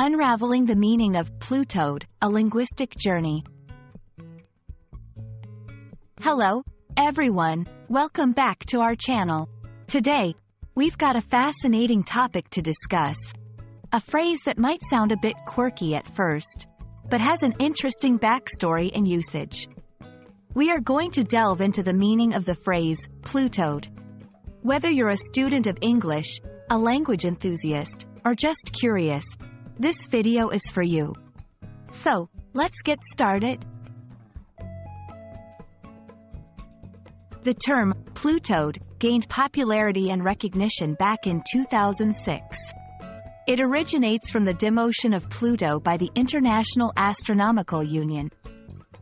Unraveling the Meaning of Plutoed, a Linguistic Journey. Hello, everyone. Welcome back to our channel. Today, we've got a fascinating topic to discuss. A phrase that might sound a bit quirky at first, but has an interesting backstory and usage. We are going to delve into the meaning of the phrase, Plutoed. Whether you're a student of English, a language enthusiast, or just curious, this video is for you. So, let's get started. The term, Plutoed, gained popularity and recognition back in 2006. It originates from the demotion of Pluto by the International Astronomical Union.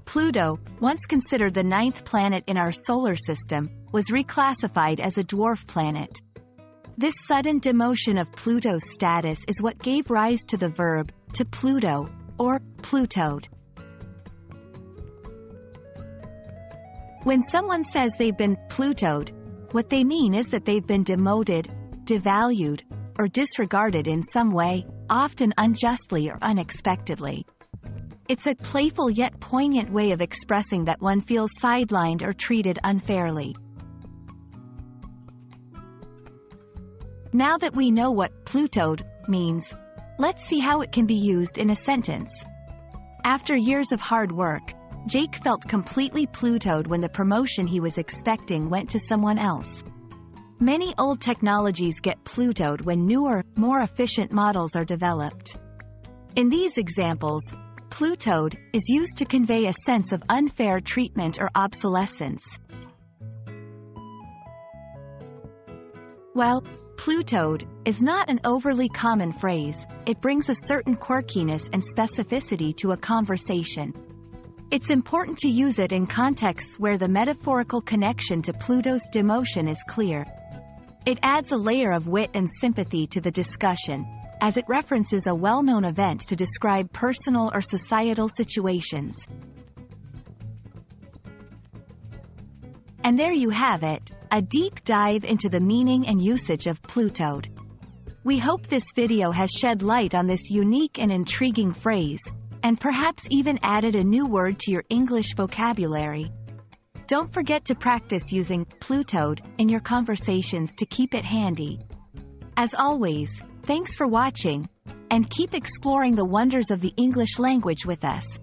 Pluto, once considered the ninth planet in our solar system, was reclassified as a dwarf planet. This sudden demotion of Pluto's status is what gave rise to the verb, to Pluto, or Plutoed. When someone says they've been Plutoed, what they mean is that they've been demoted, devalued, or disregarded in some way, often unjustly or unexpectedly. It's a playful yet poignant way of expressing that one feels sidelined or treated unfairly. Now that we know what Plutoed means, let's see how it can be used in a sentence. After years of hard work, Jake felt completely Plutoed when the promotion he was expecting went to someone else. Many old technologies get Plutoed when newer, more efficient models are developed. In these examples, Plutoed is used to convey a sense of unfair treatment or obsolescence. Well, Plutoed is not an overly common phrase. It brings a certain quirkiness and specificity to a conversation. It's important to use it in contexts where the metaphorical connection to Pluto's demotion is clear. It adds a layer of wit and sympathy to the discussion, as it references a well-known event to describe personal or societal situations. And there you have it, a deep dive into the meaning and usage of Plutoed. We hope this video has shed light on this unique and intriguing phrase, and perhaps even added a new word to your English vocabulary. Don't forget to practice using Plutoed in your conversations to keep it handy. As always, thanks for watching, and keep exploring the wonders of the English language with us.